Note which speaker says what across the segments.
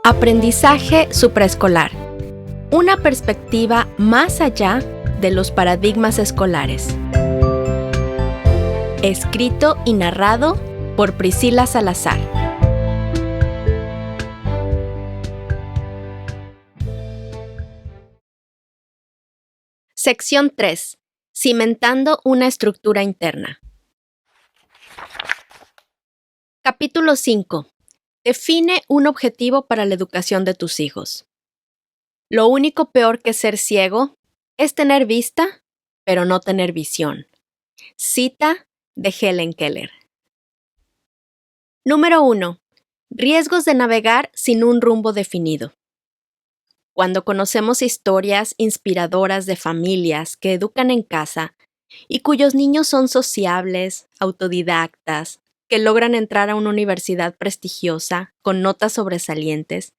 Speaker 1: Aprendizaje supraescolar. Una perspectiva más allá de los paradigmas escolares. Escrito y narrado por Priscila Salazar. Sección 3. Cimentando una estructura interna. Capítulo 5. Define un objetivo para la educación de tus hijos. Lo único peor que ser ciego es tener vista, pero no tener visión. Cita de Helen Keller. Número 1. Riesgos de navegar sin un rumbo definido. Cuando conocemos historias inspiradoras de familias que educan en casa y cuyos niños son sociables, autodidactas, que logran entrar a una universidad prestigiosa con notas sobresalientes,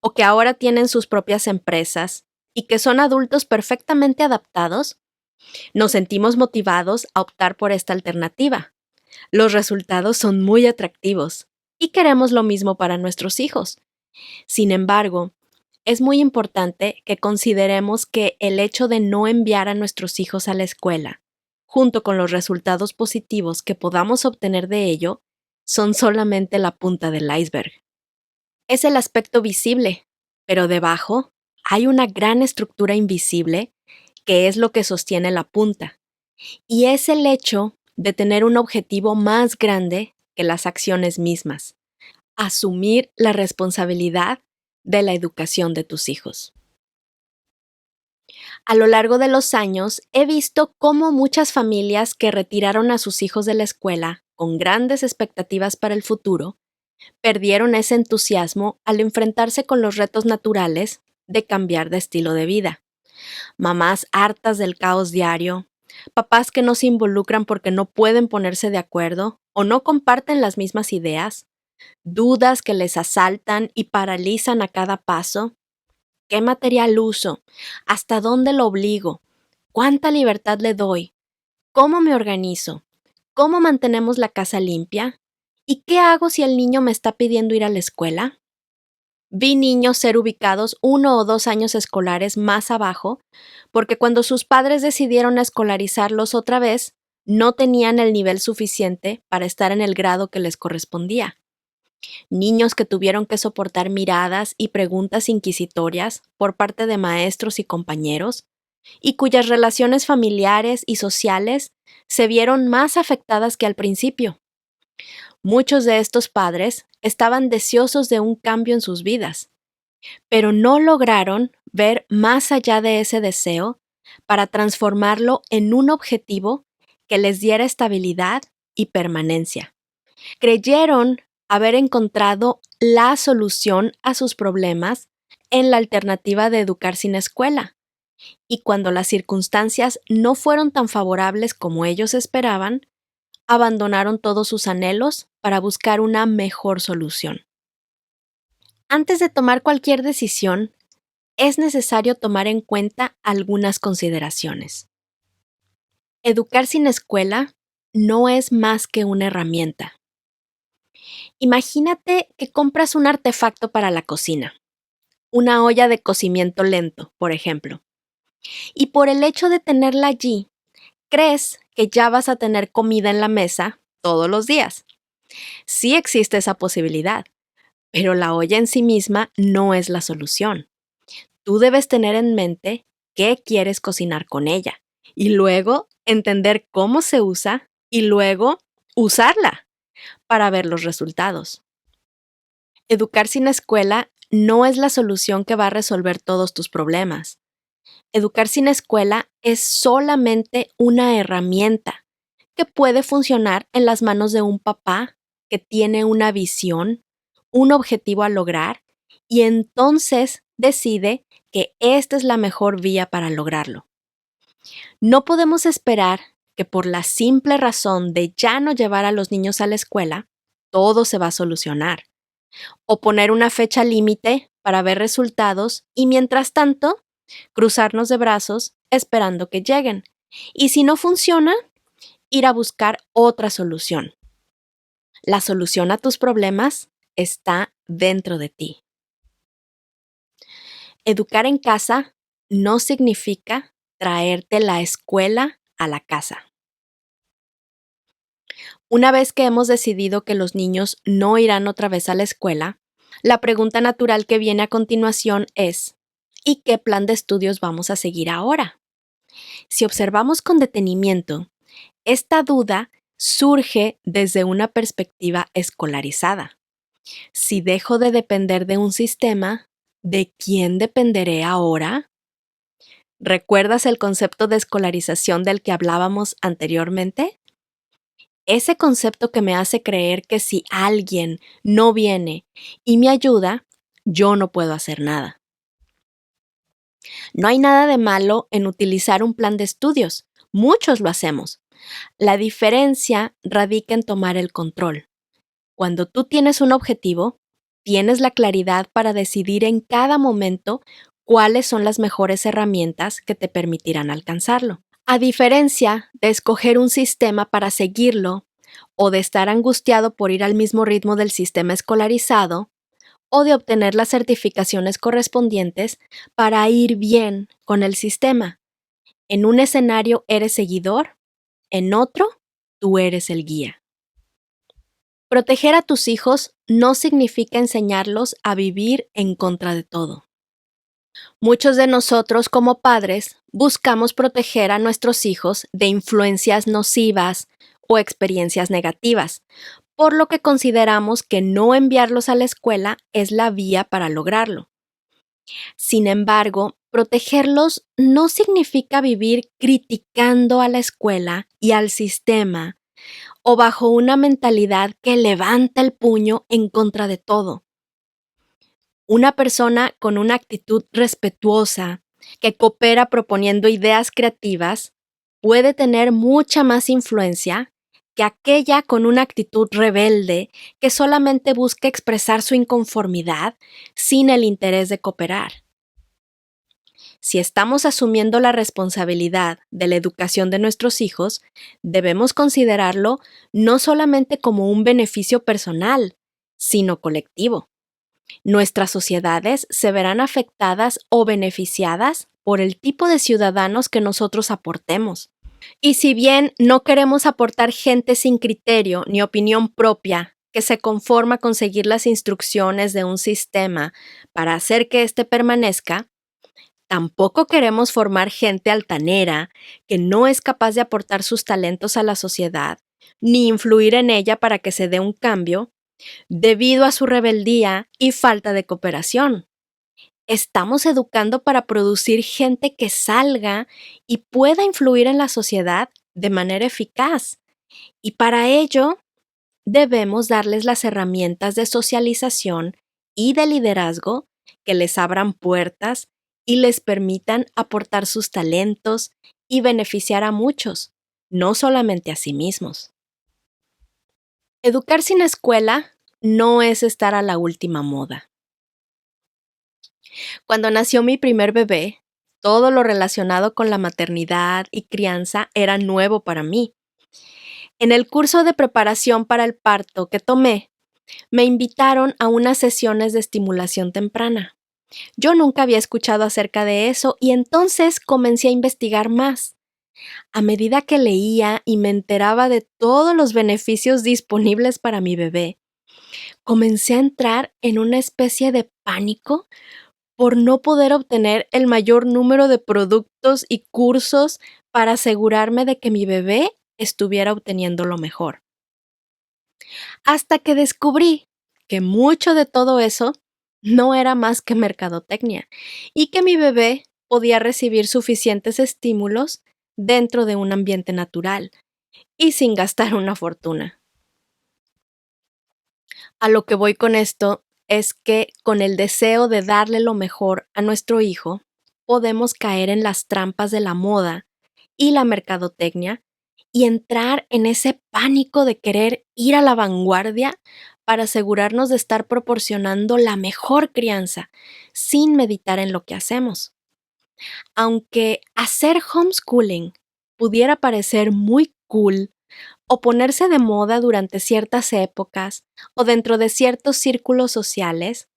Speaker 1: o que ahora tienen sus propias empresas y que son adultos perfectamente adaptados, nos sentimos motivados a optar por esta alternativa. Los resultados son muy atractivos y queremos lo mismo para nuestros hijos. Sin embargo, es muy importante que consideremos que el hecho de no enviar a nuestros hijos a la escuela, junto con los resultados positivos que podamos obtener de ello, son solamente la punta del iceberg. Es el aspecto visible, pero debajo hay una gran estructura invisible que es lo que sostiene la punta, y es el hecho de tener un objetivo más grande que las acciones mismas: asumir la responsabilidad de la educación de tus hijos. A lo largo de los años, he visto cómo muchas familias que retiraron a sus hijos de la escuela con grandes expectativas para el futuro, perdieron ese entusiasmo al enfrentarse con los retos naturales de cambiar de estilo de vida. Mamás hartas del caos diario, papás que no se involucran porque no pueden ponerse de acuerdo o no comparten las mismas ideas, dudas que les asaltan y paralizan a cada paso. ¿Qué material uso? ¿Hasta dónde lo obligo? ¿Cuánta libertad le doy? ¿Cómo me organizo? ¿Cómo mantenemos la casa limpia? ¿Y qué hago si el niño me está pidiendo ir a la escuela? Vi niños ser ubicados 1 o 2 años escolares más abajo porque cuando sus padres decidieron escolarizarlos otra vez, no tenían el nivel suficiente para estar en el grado que les correspondía. Niños que tuvieron que soportar miradas y preguntas inquisitorias por parte de maestros y compañeros, y cuyas relaciones familiares y sociales se vieron más afectadas que al principio. Muchos de estos padres estaban deseosos de un cambio en sus vidas, pero no lograron ver más allá de ese deseo para transformarlo en un objetivo que les diera estabilidad y permanencia. Creyeron haber encontrado la solución a sus problemas en la alternativa de educar sin escuela, y cuando las circunstancias no fueron tan favorables como ellos esperaban, abandonaron todos sus anhelos para buscar una mejor solución. Antes de tomar cualquier decisión, es necesario tomar en cuenta algunas consideraciones. Educar sin escuela no es más que una herramienta. Imagínate que compras un artefacto para la cocina, una olla de cocimiento lento, por ejemplo, y por el hecho de tenerla allí, crees que ya vas a tener comida en la mesa todos los días. Sí existe esa posibilidad, pero la olla en sí misma no es la solución. Tú debes tener en mente qué quieres cocinar con ella y luego entender cómo se usa y luego usarla para ver los resultados. Educar sin escuela no es la solución que va a resolver todos tus problemas. Educar sin escuela es solamente una herramienta que puede funcionar en las manos de un papá que tiene una visión, un objetivo a lograr, y entonces decide que esta es la mejor vía para lograrlo. No podemos esperar que por la simple razón de ya no llevar a los niños a la escuela, todo se va a solucionar. O poner una fecha límite para ver resultados y mientras tanto, cruzarnos de brazos esperando que lleguen. Y si no funciona, ir a buscar otra solución. La solución a tus problemas está dentro de ti. Educar en casa no significa traerte la escuela a la casa. Una vez que hemos decidido que los niños no irán otra vez a la escuela, la pregunta natural que viene a continuación es, ¿y qué plan de estudios vamos a seguir ahora? Si observamos con detenimiento, esta duda surge desde una perspectiva escolarizada. Si dejo de depender de un sistema, ¿de quién dependeré ahora? ¿Recuerdas el concepto de escolarización del que hablábamos anteriormente? Ese concepto que me hace creer que si alguien no viene y me ayuda, yo no puedo hacer nada. No hay nada de malo en utilizar un plan de estudios. Muchos lo hacemos. La diferencia radica en tomar el control. Cuando tú tienes un objetivo, tienes la claridad para decidir en cada momento cuáles son las mejores herramientas que te permitirán alcanzarlo. A diferencia de escoger un sistema para seguirlo o de estar angustiado por ir al mismo ritmo del sistema escolarizado o de obtener las certificaciones correspondientes para ir bien con el sistema. En un escenario eres seguidor, en otro tú eres el guía. Proteger a tus hijos no significa enseñarlos a vivir en contra de todo. Muchos de nosotros como padres buscamos proteger a nuestros hijos de influencias nocivas o experiencias negativas, por lo que consideramos que no enviarlos a la escuela es la vía para lograrlo. Sin embargo, protegerlos no significa vivir criticando a la escuela y al sistema o bajo una mentalidad que levanta el puño en contra de todo. Una persona con una actitud respetuosa, que coopera proponiendo ideas creativas, puede tener mucha más influencia que aquella con una actitud rebelde que solamente busca expresar su inconformidad sin el interés de cooperar. Si estamos asumiendo la responsabilidad de la educación de nuestros hijos, debemos considerarlo no solamente como un beneficio personal, sino colectivo. Nuestras sociedades se verán afectadas o beneficiadas por el tipo de ciudadanos que nosotros aportemos. Y si bien no queremos aportar gente sin criterio ni opinión propia, que se conforma con seguir las instrucciones de un sistema para hacer que éste permanezca, tampoco queremos formar gente altanera que no es capaz de aportar sus talentos a la sociedad, ni influir en ella para que se dé un cambio, debido a su rebeldía y falta de cooperación. Estamos educando para producir gente que salga y pueda influir en la sociedad de manera eficaz. Y para ello, debemos darles las herramientas de socialización y de liderazgo que les abran puertas y les permitan aportar sus talentos y beneficiar a muchos, no solamente a sí mismos. Educar sin escuela no es estar a la última moda. Cuando nació mi primer bebé, todo lo relacionado con la maternidad y crianza era nuevo para mí. En el curso de preparación para el parto que tomé, me invitaron a unas sesiones de estimulación temprana. Yo nunca había escuchado acerca de eso y entonces comencé a investigar más. A medida que leía y me enteraba de todos los beneficios disponibles para mi bebé, comencé a entrar en una especie de pánico por no poder obtener el mayor número de productos y cursos para asegurarme de que mi bebé estuviera obteniendo lo mejor. Hasta que descubrí que mucho de todo eso no era más que mercadotecnia y que mi bebé podía recibir suficientes estímulos dentro de un ambiente natural y sin gastar una fortuna. A lo que voy con esto es que con el deseo de darle lo mejor a nuestro hijo, podemos caer en las trampas de la moda y la mercadotecnia y entrar en ese pánico de querer ir a la vanguardia para asegurarnos de estar proporcionando la mejor crianza sin meditar en lo que hacemos. Aunque hacer homeschooling pudiera parecer muy cool o ponerse de moda durante ciertas épocas o dentro de ciertos círculos sociales,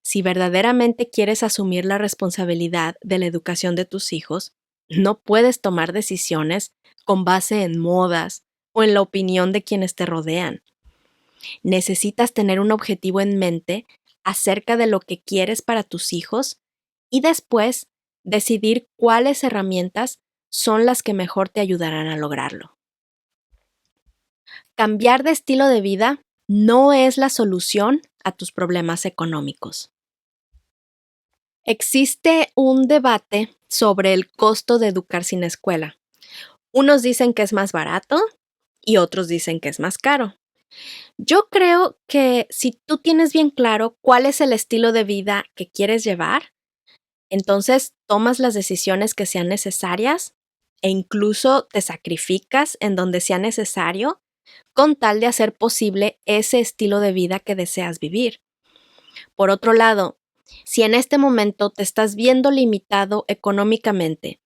Speaker 1: Si verdaderamente quieres asumir la responsabilidad de la educación de tus hijos, no puedes tomar decisiones con base en modas o en la opinión de quienes te rodean. Necesitas tener un objetivo en mente acerca de lo que quieres para tus hijos y después decidir cuáles herramientas son las que mejor te ayudarán a lograrlo. Cambiar de estilo de vida no es la solución a tus problemas económicos. Existe un debate sobre el costo de educar sin escuela. Unos dicen que es más barato y otros dicen que es más caro. Yo creo que si tú tienes bien claro cuál es el estilo de vida que quieres llevar, entonces tomas las decisiones que sean necesarias e incluso te sacrificas en donde sea necesario con tal de hacer posible ese estilo de vida que deseas vivir. Por otro lado, si en este momento te estás viendo limitado económicamente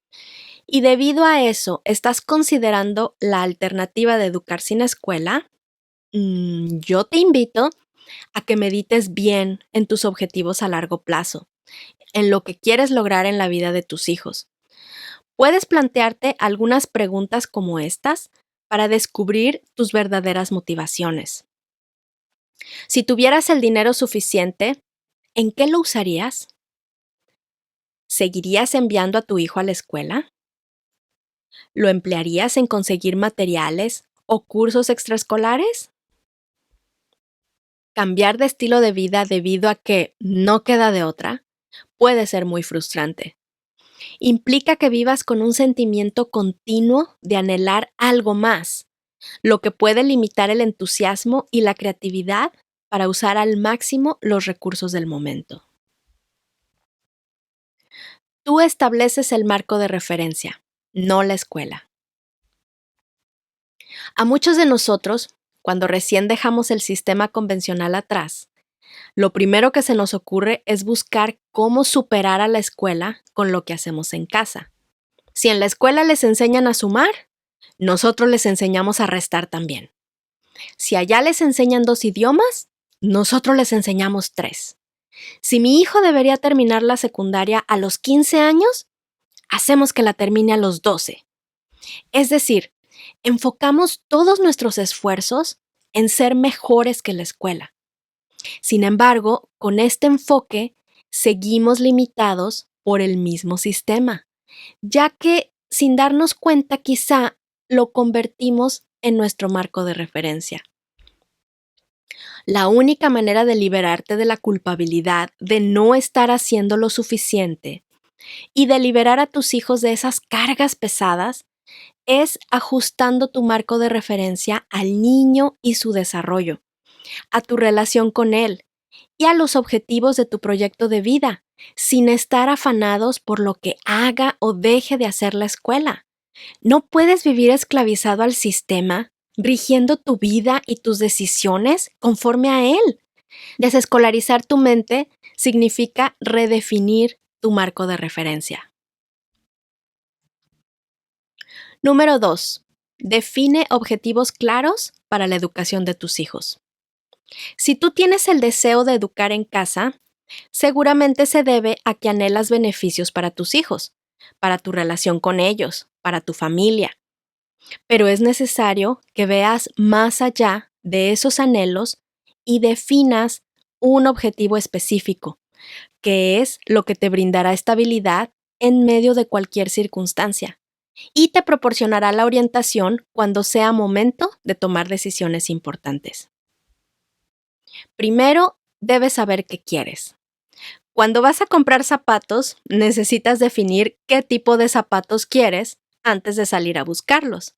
Speaker 1: y debido a eso estás considerando la alternativa de educar sin escuela, yo te invito a que medites bien en tus objetivos a largo plazo, en lo que quieres lograr en la vida de tus hijos. Puedes plantearte algunas preguntas como estas para descubrir tus verdaderas motivaciones. Si tuvieras el dinero suficiente, ¿en qué lo usarías? ¿Seguirías enviando a tu hijo a la escuela? ¿Lo emplearías en conseguir materiales o cursos extraescolares? Cambiar de estilo de vida debido a que no queda de otra puede ser muy frustrante. Implica que vivas con un sentimiento continuo de anhelar algo más, lo que puede limitar el entusiasmo y la creatividad para usar al máximo los recursos del momento. Tú estableces el marco de referencia, no la escuela. A muchos de nosotros, cuando recién dejamos el sistema convencional atrás, lo primero que se nos ocurre es buscar cómo superar a la escuela con lo que hacemos en casa. Si en la escuela les enseñan a sumar, nosotros les enseñamos a restar también. Si allá les enseñan 2 idiomas, nosotros les enseñamos 3. Si mi hijo debería terminar la secundaria a los 15 años, hacemos que la termine a los 12. Es decir, enfocamos todos nuestros esfuerzos en ser mejores que la escuela. Sin embargo, con este enfoque, seguimos limitados por el mismo sistema, ya que sin darnos cuenta quizá lo convertimos en nuestro marco de referencia. La única manera de liberarte de la culpabilidad de no estar haciendo lo suficiente y de liberar a tus hijos de esas cargas pesadas es ajustando tu marco de referencia al niño y su desarrollo, a tu relación con él y a los objetivos de tu proyecto de vida, sin estar afanados por lo que haga o deje de hacer la escuela. No puedes vivir esclavizado al sistema, rigiendo tu vida y tus decisiones conforme a él. Desescolarizar tu mente significa redefinir tu marco de referencia. Número 2. Define objetivos claros para la educación de tus hijos. Si tú tienes el deseo de educar en casa, seguramente se debe a que anhelas beneficios para tus hijos, para tu relación con ellos, para tu familia. Pero es necesario que veas más allá de esos anhelos y definas un objetivo específico, que es lo que te brindará estabilidad en medio de cualquier circunstancia y te proporcionará la orientación cuando sea momento de tomar decisiones importantes. Primero, debes saber qué quieres. Cuando vas a comprar zapatos, necesitas definir qué tipo de zapatos quieres antes de salir a buscarlos.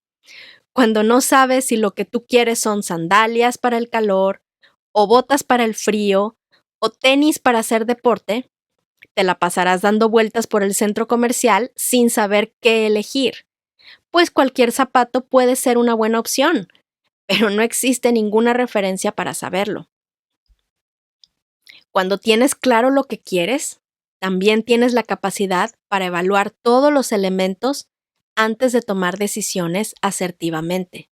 Speaker 1: Cuando no sabes si lo que tú quieres son sandalias para el calor, o botas para el frío, o tenis para hacer deporte, te la pasarás dando vueltas por el centro comercial sin saber qué elegir. Pues cualquier zapato puede ser una buena opción, pero no existe ninguna referencia para saberlo. Cuando tienes claro lo que quieres, también tienes la capacidad para evaluar todos los elementos antes de tomar decisiones asertivamente.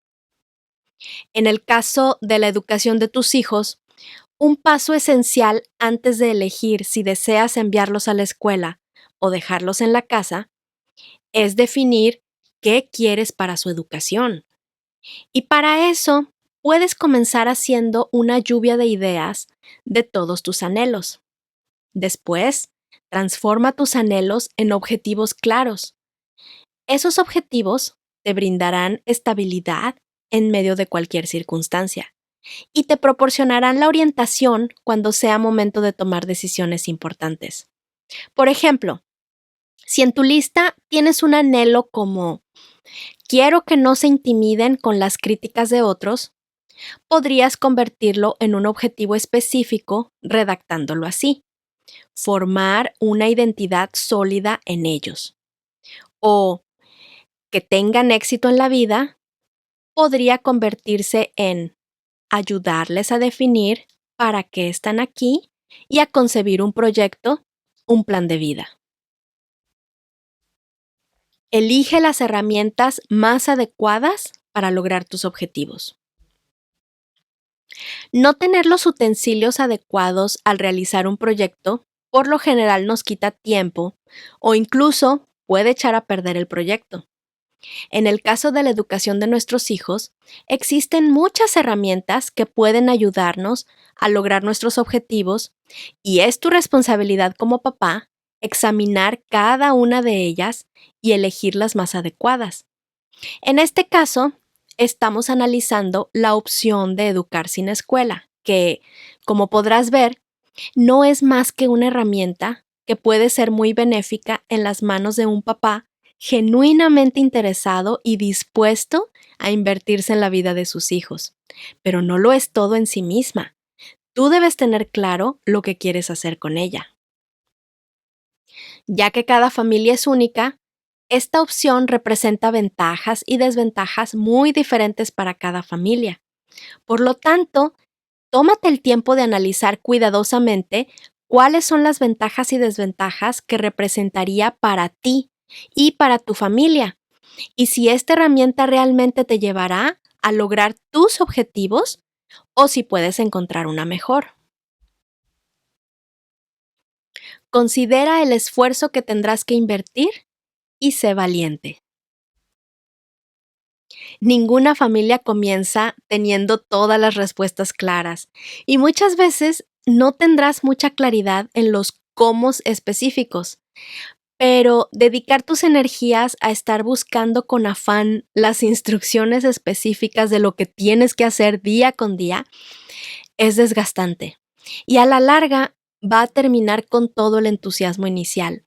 Speaker 1: En el caso de la educación de tus hijos, Un paso esencial antes de elegir si deseas enviarlos a la escuela o dejarlos en la casa es definir qué quieres para su educación. Y para eso, puedes comenzar haciendo una lluvia de ideas de todos tus anhelos. Después, transforma tus anhelos en objetivos claros. Esos objetivos te brindarán estabilidad en medio de cualquier circunstancia y te proporcionarán la orientación cuando sea momento de tomar decisiones importantes. Por ejemplo, si en tu lista tienes un anhelo como quiero que no se intimiden con las críticas de otros, podrías convertirlo en un objetivo específico redactándolo así: formar una identidad sólida en ellos. O que tengan éxito en la vida podría convertirse en ayudarles a definir para qué están aquí y a concebir un proyecto, un plan de vida. Elige las herramientas más adecuadas para lograr tus objetivos. No tener los utensilios adecuados al realizar un proyecto por lo general nos quita tiempo o incluso puede echar a perder el proyecto. En el caso de la educación de nuestros hijos, existen muchas herramientas que pueden ayudarnos a lograr nuestros objetivos y es tu responsabilidad como papá examinar cada una de ellas y elegir las más adecuadas. En este caso, estamos analizando la opción de educar sin escuela, que, como podrás ver, no es más que una herramienta que puede ser muy benéfica en las manos de un papá genuinamente interesado y dispuesto a invertirse en la vida de sus hijos. Pero no lo es todo en sí misma. Tú debes tener claro lo que quieres hacer con ella. Ya que cada familia es única, esta opción representa ventajas y desventajas muy diferentes para cada familia. Por lo tanto, tómate el tiempo de analizar cuidadosamente cuáles son las ventajas y desventajas que representaría para ti y para tu familia, y si esta herramienta realmente te llevará a lograr tus objetivos o si puedes encontrar una mejor. Considera el esfuerzo que tendrás que invertir y sé valiente. Ninguna familia comienza teniendo todas las respuestas claras y muchas veces no tendrás mucha claridad en los cómo específicos, pero dedicar tus energías a estar buscando con afán las instrucciones específicas de lo que tienes que hacer día con día es desgastante y a la larga va a terminar con todo el entusiasmo inicial.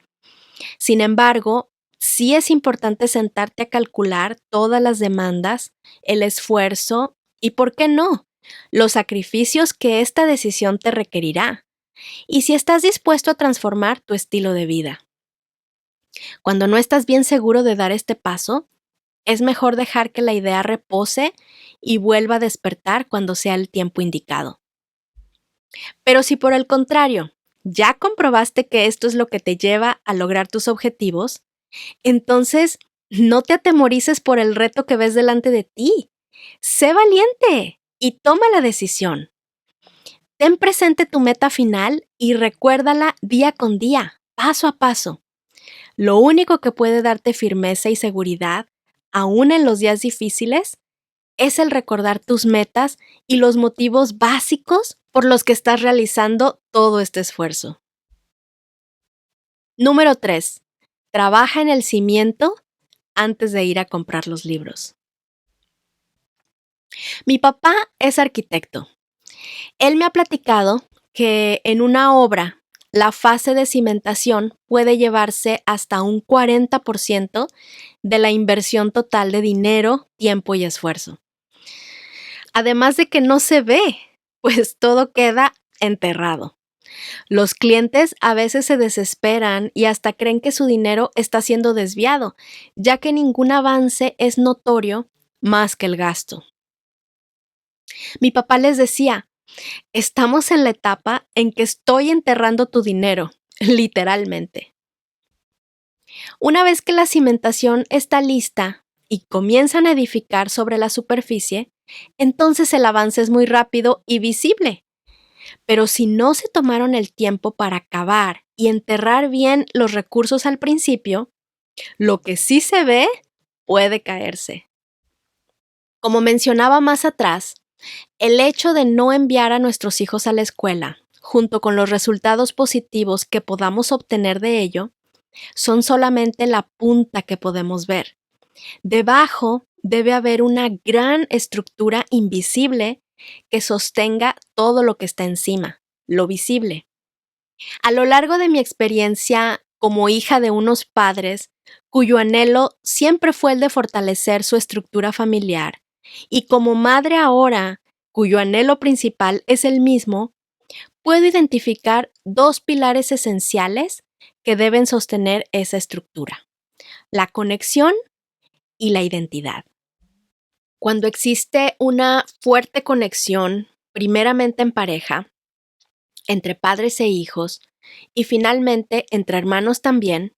Speaker 1: Sin embargo, sí es importante sentarte a calcular todas las demandas, el esfuerzo y, ¿por qué no?, los sacrificios que esta decisión te requerirá y si estás dispuesto a transformar tu estilo de vida. Cuando no estás bien seguro de dar este paso, es mejor dejar que la idea repose y vuelva a despertar cuando sea el tiempo indicado. Pero si por el contrario, ya comprobaste que esto es lo que te lleva a lograr tus objetivos, entonces no te atemorices por el reto que ves delante de ti. Sé valiente y toma la decisión. Ten presente tu meta final y recuérdala día con día, paso a paso. Lo único que puede darte firmeza y seguridad, aún en los días difíciles, es el recordar tus metas y los motivos básicos por los que estás realizando todo este esfuerzo. Número 3. Trabaja en el cimiento antes de ir a comprar los libros. Mi papá es arquitecto. Él me ha platicado que en una obra la fase de cimentación puede llevarse hasta un 40% de la inversión total de dinero, tiempo y esfuerzo. Además de que no se ve, pues todo queda enterrado. Los clientes a veces se desesperan y hasta creen que su dinero está siendo desviado, ya que ningún avance es notorio más que el gasto. Mi papá les decía, estamos en la etapa en que estoy enterrando tu dinero, literalmente. Una vez que la cimentación está lista y comienzan a edificar sobre la superficie, entonces el avance es muy rápido y visible. Pero si no se tomaron el tiempo para cavar y enterrar bien los recursos al principio, lo que sí se ve puede caerse. Como mencionaba más atrás, el hecho de no enviar a nuestros hijos a la escuela, junto con los resultados positivos que podamos obtener de ello, son solamente la punta que podemos ver. Debajo debe haber una gran estructura invisible que sostenga todo lo que está encima, lo visible. A lo largo de mi experiencia como hija de unos padres cuyo anhelo siempre fue el de fortalecer su estructura familiar, y como madre ahora cuyo anhelo principal es el mismo, puedo identificar dos pilares esenciales que deben sostener esa estructura: la conexión y la identidad. Cuando existe una fuerte conexión, primeramente en pareja, entre padres e hijos, y finalmente entre hermanos también,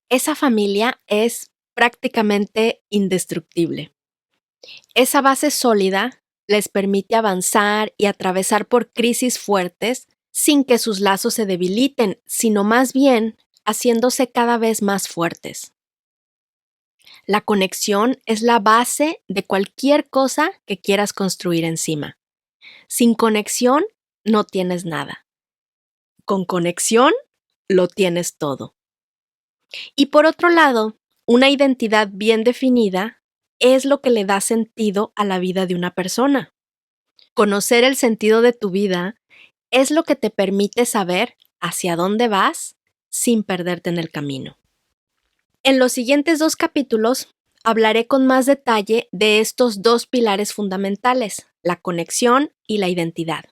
Speaker 1: esa familia es prácticamente indestructible. Esa base sólida les permite avanzar y atravesar por crisis fuertes sin que sus lazos se debiliten, sino más bien haciéndose cada vez más fuertes. La conexión es la base de cualquier cosa que quieras construir encima. Sin conexión, no tienes nada. Con conexión, lo tienes todo. Y por otro lado, una identidad bien definida es lo que le da sentido a la vida de una persona. Conocer el sentido de tu vida es lo que te permite saber hacia dónde vas sin perderte en el camino. En los siguientes 2 capítulos hablaré con más detalle de estos dos pilares fundamentales, la conexión y la identidad.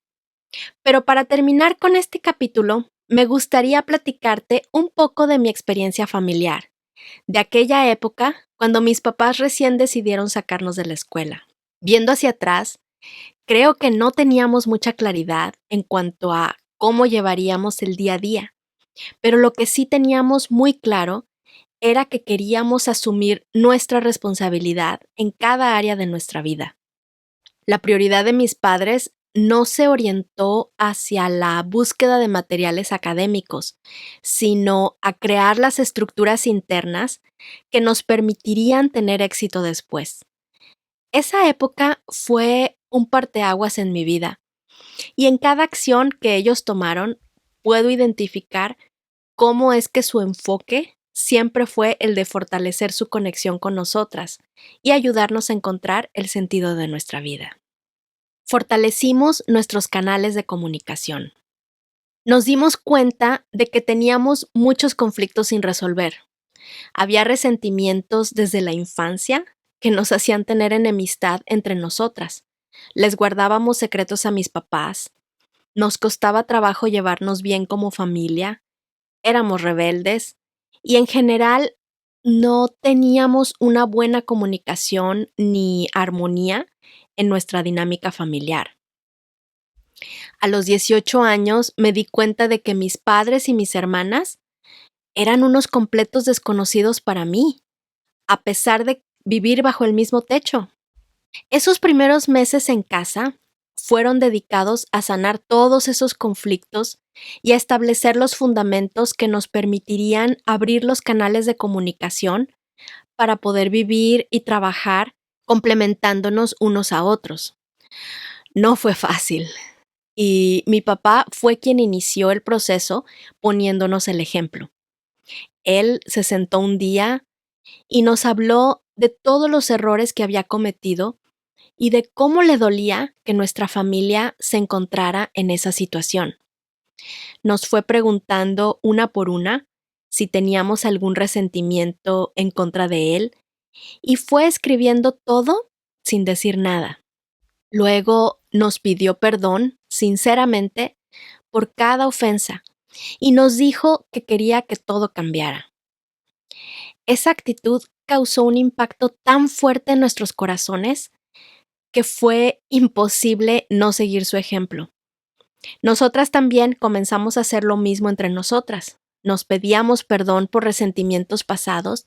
Speaker 1: Pero para terminar con este capítulo, me gustaría platicarte un poco de mi experiencia familiar, de aquella época cuando mis papás recién decidieron sacarnos de la escuela. Viendo hacia atrás, creo que no teníamos mucha claridad en cuanto a cómo llevaríamos el día a día, pero lo que sí teníamos muy claro era que queríamos asumir nuestra responsabilidad en cada área de nuestra vida. La prioridad de mis padres no se orientó hacia la búsqueda de materiales académicos, sino a crear las estructuras internas que nos permitirían tener éxito después. Esa época fue un parteaguas en mi vida, y en cada acción que ellos tomaron puedo identificar cómo es que su enfoque siempre fue el de fortalecer su conexión con nosotras y ayudarnos a encontrar el sentido de nuestra vida. Fortalecimos nuestros canales de comunicación. Nos dimos cuenta de que teníamos muchos conflictos sin resolver. Había resentimientos desde la infancia que nos hacían tener enemistad entre nosotras. Les guardábamos secretos a mis papás. Nos costaba trabajo llevarnos bien como familia. Éramos rebeldes y en general no teníamos una buena comunicación ni armonía en nuestra dinámica familiar. A los 18 años me di cuenta de que mis padres y mis hermanas eran unos completos desconocidos para mí, a pesar de vivir bajo el mismo techo. Esos primeros meses en casa fueron dedicados a sanar todos esos conflictos y a establecer los fundamentos que nos permitirían abrir los canales de comunicación para poder vivir y trabajar complementándonos unos a otros. No fue fácil, y mi papá fue quien inició el proceso poniéndonos el ejemplo. Él se sentó un día y nos habló de todos los errores que había cometido y de cómo le dolía que nuestra familia se encontrara en esa situación. Nos fue preguntando una por una si teníamos algún resentimiento en contra de él y fue escribiendo todo sin decir nada. Luego nos pidió perdón, sinceramente, por cada ofensa y nos dijo que quería que todo cambiara. Esa actitud causó un impacto tan fuerte en nuestros corazones que fue imposible no seguir su ejemplo. Nosotras también comenzamos a hacer lo mismo entre nosotras. Nos pedíamos perdón por resentimientos pasados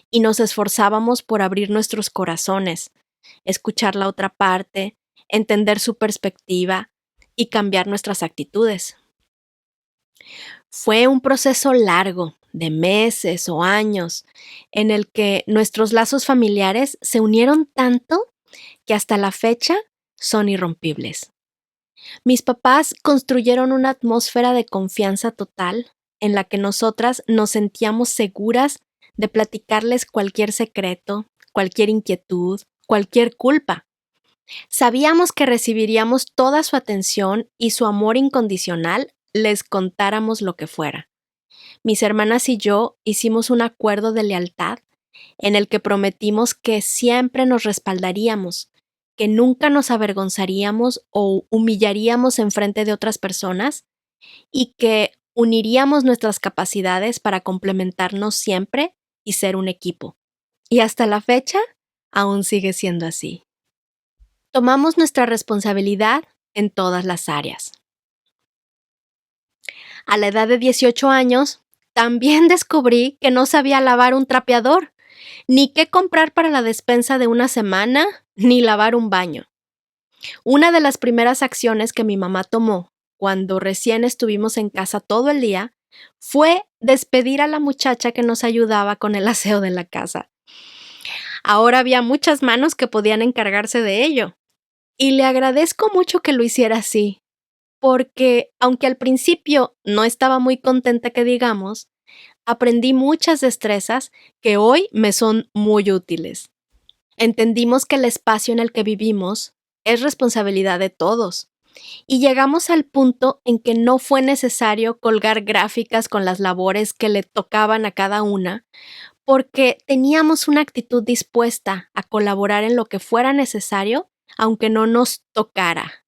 Speaker 1: y nos esforzábamos por abrir nuestros corazones, escuchar la otra parte, entender su perspectiva y cambiar nuestras actitudes. Fue un proceso largo, de meses o años, en el que nuestros lazos familiares se unieron tanto que hasta la fecha son irrompibles. Mis papás construyeron una atmósfera de confianza total en la que nosotras nos sentíamos seguras de platicarles cualquier secreto, cualquier inquietud, cualquier culpa. Sabíamos que recibiríamos toda su atención y su amor incondicional, les contáramos lo que fuera. Mis hermanas y yo hicimos un acuerdo de lealtad en el que prometimos que siempre nos respaldaríamos, que nunca nos avergonzaríamos o humillaríamos en frente de otras personas y que uniríamos nuestras capacidades para complementarnos siempre y ser un equipo. Y hasta la fecha, aún sigue siendo así. Tomamos nuestra responsabilidad en todas las áreas. A la edad de 18 años, también descubrí que no sabía lavar un trapeador, ni qué comprar para la despensa de una semana, ni lavar un baño. Una de las primeras acciones que mi mamá tomó cuando recién estuvimos en casa todo el día fue despedir a la muchacha que nos ayudaba con el aseo de la casa. Ahora había muchas manos que podían encargarse de ello. Y le agradezco mucho que lo hiciera así, porque aunque al principio no estaba muy contenta que digamos, aprendí muchas destrezas que hoy me son muy útiles. Entendimos que el espacio en el que vivimos es responsabilidad de todos y llegamos al punto en que no fue necesario colgar gráficas con las labores que le tocaban a cada una, porque teníamos una actitud dispuesta a colaborar en lo que fuera necesario, aunque no nos tocara.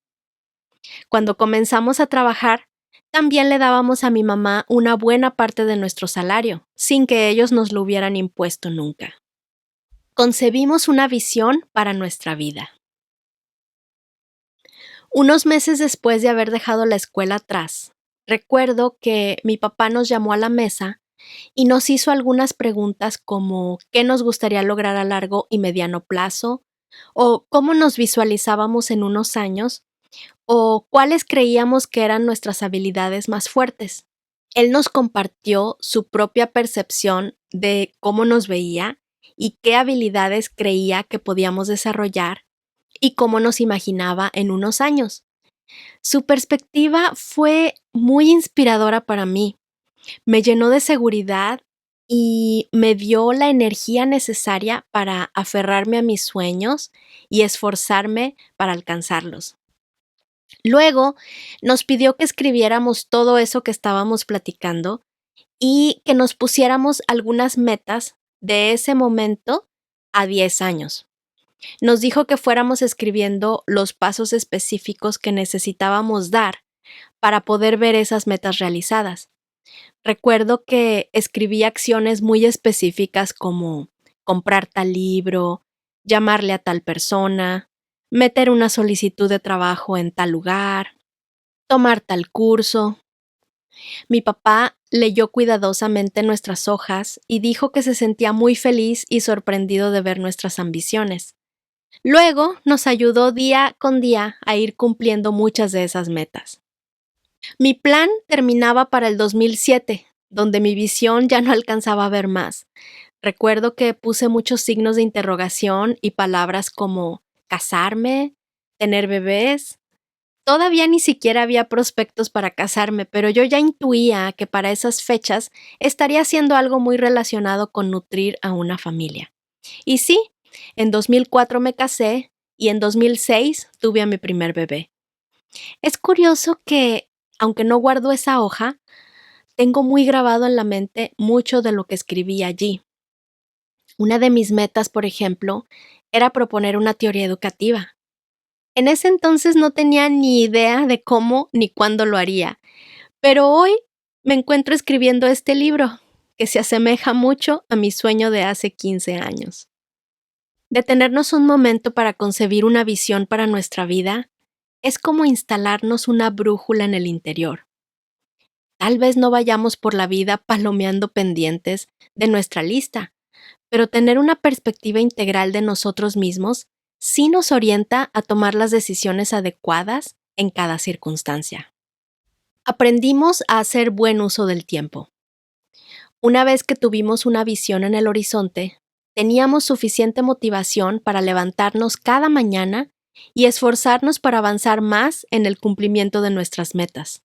Speaker 1: Cuando comenzamos a trabajar, también le dábamos a mi mamá una buena parte de nuestro salario, sin que ellos nos lo hubieran impuesto nunca. Concebimos una visión para nuestra vida. Unos meses después de haber dejado la escuela atrás, recuerdo que mi papá nos llamó a la mesa y nos hizo algunas preguntas como qué nos gustaría lograr a largo y mediano plazo, o cómo nos visualizábamos en unos años, o cuáles creíamos que eran nuestras habilidades más fuertes. Él nos compartió su propia percepción de cómo nos veía y qué habilidades creía que podíamos desarrollar y cómo nos imaginaba en unos años. Su perspectiva fue muy inspiradora para mí. Me llenó de seguridad y me dio la energía necesaria para aferrarme a mis sueños y esforzarme para alcanzarlos. Luego nos pidió que escribiéramos todo eso que estábamos platicando y que nos pusiéramos algunas metas de ese momento a 10 años. Nos dijo que fuéramos escribiendo los pasos específicos que necesitábamos dar para poder ver esas metas realizadas. Recuerdo que escribí acciones muy específicas como comprar tal libro, llamarle a tal persona, meter una solicitud de trabajo en tal lugar, tomar tal curso. Mi papá leyó cuidadosamente nuestras hojas y dijo que se sentía muy feliz y sorprendido de ver nuestras ambiciones. Luego nos ayudó día con día a ir cumpliendo muchas de esas metas. Mi plan terminaba para el 2007, donde mi visión ya no alcanzaba a ver más. Recuerdo que puse muchos signos de interrogación y palabras como casarme, tener bebés. Todavía ni siquiera había prospectos para casarme, pero yo ya intuía que para esas fechas estaría haciendo algo muy relacionado con nutrir a una familia. Y sí, en 2004 me casé y en 2006 tuve a mi primer bebé. Es curioso que, aunque no guardo esa hoja, tengo muy grabado en la mente mucho de lo que escribí allí. Una de mis metas, por ejemplo, era proponer una teoría educativa. En ese entonces no tenía ni idea de cómo ni cuándo lo haría, pero hoy me encuentro escribiendo este libro, que se asemeja mucho a mi sueño de hace 15 años. Detenernos un momento para concebir una visión para nuestra vida es como instalarnos una brújula en el interior. Tal vez no vayamos por la vida palomeando pendientes de nuestra lista, pero tener una perspectiva integral de nosotros mismos sí nos orienta a tomar las decisiones adecuadas en cada circunstancia. Aprendimos a hacer buen uso del tiempo. Una vez que tuvimos una visión en el horizonte, teníamos suficiente motivación para levantarnos cada mañana y esforzarnos para avanzar más en el cumplimiento de nuestras metas.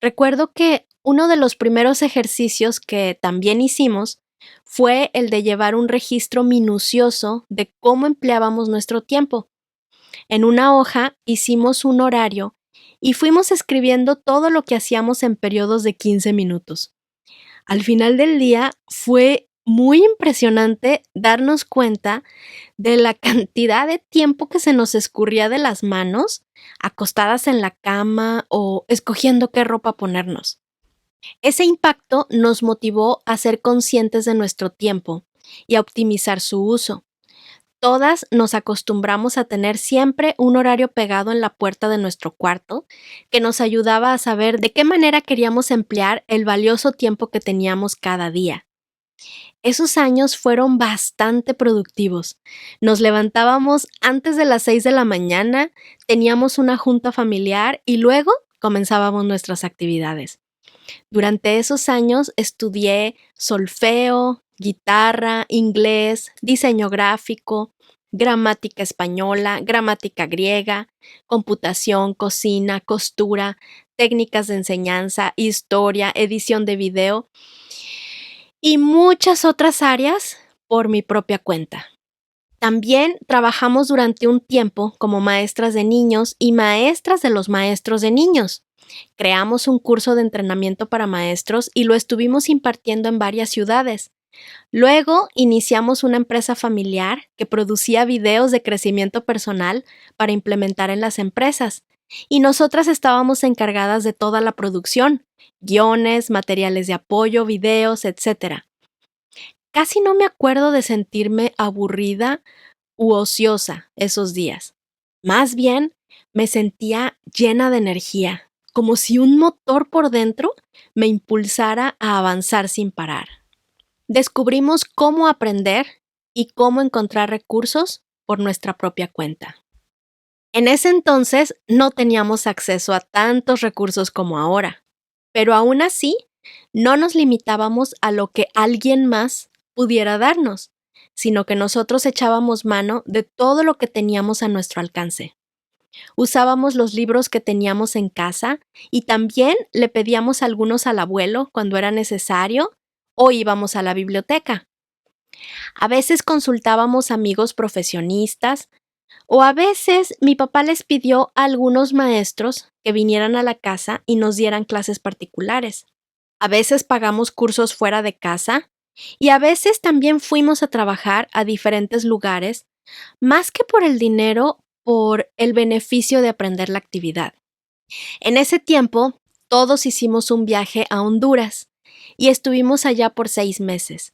Speaker 1: Recuerdo que uno de los primeros ejercicios que también hicimos fue el de llevar un registro minucioso de cómo empleábamos nuestro tiempo. En una hoja hicimos un horario y fuimos escribiendo todo lo que hacíamos en periodos de 15 minutos. Al final del día fue muy impresionante darnos cuenta de la cantidad de tiempo que se nos escurría de las manos, acostadas en la cama o escogiendo qué ropa ponernos. Ese impacto nos motivó a ser conscientes de nuestro tiempo y a optimizar su uso. Todas nos acostumbramos a tener siempre un horario pegado en la puerta de nuestro cuarto que nos ayudaba a saber de qué manera queríamos emplear el valioso tiempo que teníamos cada día. Esos años fueron bastante productivos. Nos levantábamos antes de las 6 de la mañana, teníamos una junta familiar y luego comenzábamos nuestras actividades. Durante esos años estudié solfeo, guitarra, inglés, diseño gráfico, gramática española, gramática griega, computación, cocina, costura, técnicas de enseñanza, historia, edición de video y muchas otras áreas por mi propia cuenta. También trabajamos durante un tiempo como maestras de niños y maestras de los maestros de niños. Creamos un curso de entrenamiento para maestros y lo estuvimos impartiendo en varias ciudades. Luego iniciamos una empresa familiar que producía videos de crecimiento personal para implementar en las empresas. Y nosotras estábamos encargadas de toda la producción, guiones, materiales de apoyo, videos, etc. Casi no me acuerdo de sentirme aburrida u ociosa esos días. Más bien, me sentía llena de energía, como si un motor por dentro me impulsara a avanzar sin parar. Descubrimos cómo aprender y cómo encontrar recursos por nuestra propia cuenta. En ese entonces no teníamos acceso a tantos recursos como ahora, pero aún así no nos limitábamos a lo que alguien más pudiera darnos, sino que nosotros echábamos mano de todo lo que teníamos a nuestro alcance. Usábamos los libros que teníamos en casa y también le pedíamos algunos al abuelo cuando era necesario o íbamos a la biblioteca. A veces consultábamos amigos profesionistas o a veces mi papá les pidió a algunos maestros que vinieran a la casa y nos dieran clases particulares. A veces pagamos cursos fuera de casa y a veces también fuimos a trabajar a diferentes lugares, más que por el dinero, por el beneficio de aprender la actividad. En ese tiempo, todos hicimos un viaje a Honduras y estuvimos allá por 6 meses.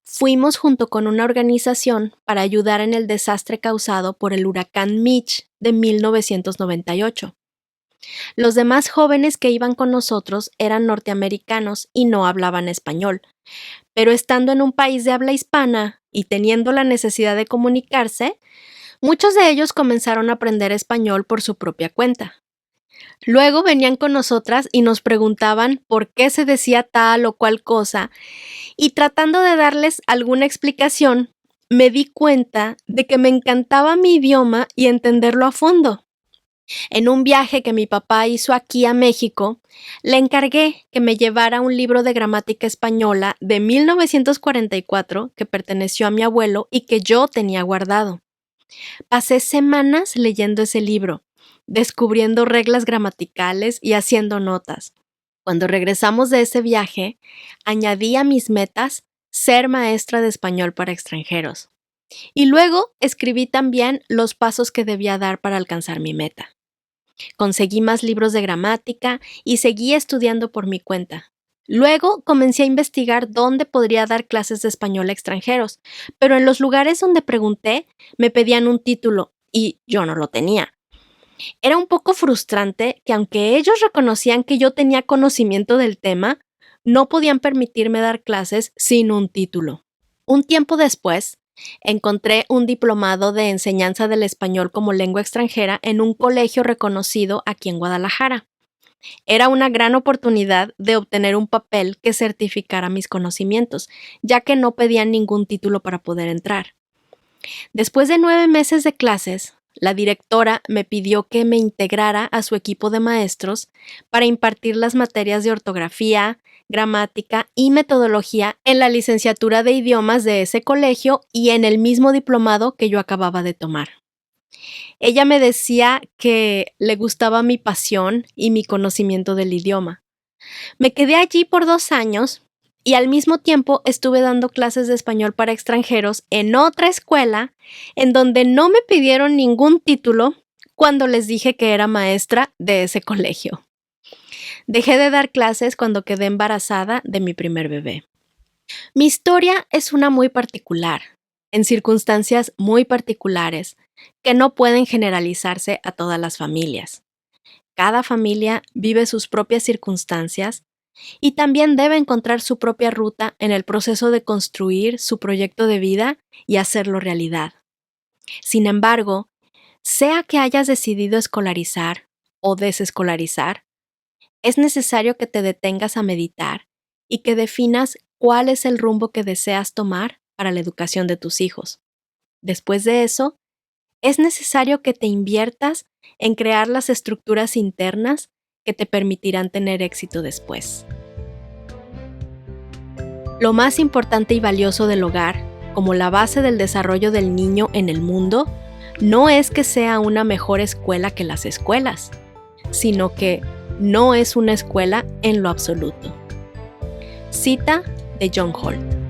Speaker 1: Fuimos junto con una organización para ayudar en el desastre causado por el huracán Mitch de 1998. Los demás jóvenes que iban con nosotros eran norteamericanos y no hablaban español, pero estando en un país de habla hispana y teniendo la necesidad de comunicarse, muchos de ellos comenzaron a aprender español por su propia cuenta. Luego venían con nosotras y nos preguntaban por qué se decía tal o cual cosa, y tratando de darles alguna explicación, me di cuenta de que me encantaba mi idioma y entenderlo a fondo. En un viaje que mi papá hizo aquí a México, le encargué que me llevara un libro de gramática española de 1944 que perteneció a mi abuelo y que yo tenía guardado. Pasé semanas leyendo ese libro, descubriendo reglas gramaticales y haciendo notas. Cuando regresamos de ese viaje, añadí a mis metas ser maestra de español para extranjeros. Y luego escribí también los pasos que debía dar para alcanzar mi meta. Conseguí más libros de gramática y seguí estudiando por mi cuenta. Luego comencé a investigar dónde podría dar clases de español a extranjeros, pero en los lugares donde pregunté me pedían un título y yo no lo tenía. Era un poco frustrante que aunque ellos reconocían que yo tenía conocimiento del tema, no podían permitirme dar clases sin un título. Un tiempo después, Encontré un diplomado de enseñanza del español como lengua extranjera en un colegio reconocido aquí en Guadalajara. Era una gran oportunidad de obtener un papel que certificara mis conocimientos, ya que no pedían ningún título para poder entrar. Después de 9 meses de clases, la directora me pidió que me integrara a su equipo de maestros para impartir las materias de ortografía, gramática y metodología en la licenciatura de idiomas de ese colegio y en el mismo diplomado que yo acababa de tomar. Ella me decía que le gustaba mi pasión y mi conocimiento del idioma. Me quedé allí por 2 años y al mismo tiempo estuve dando clases de español para extranjeros en otra escuela en donde no me pidieron ningún título cuando les dije que era maestra de ese colegio. Dejé de dar clases cuando quedé embarazada de mi primer bebé. Mi historia es una muy particular, en circunstancias muy particulares, que no pueden generalizarse a todas las familias. Cada familia vive sus propias circunstancias y también debe encontrar su propia ruta en el proceso de construir su proyecto de vida y hacerlo realidad. Sin embargo, sea que hayas decidido escolarizar o desescolarizar, es necesario que te detengas a meditar y que definas cuál es el rumbo que deseas tomar para la educación de tus hijos. Después de eso, es necesario que te inviertas en crear las estructuras internas que te permitirán tener éxito después. Lo más importante y valioso del hogar, como la base del desarrollo del niño en el mundo, no es que sea una mejor escuela que las escuelas, sino que no es una escuela en lo absoluto. Cita de John Holt.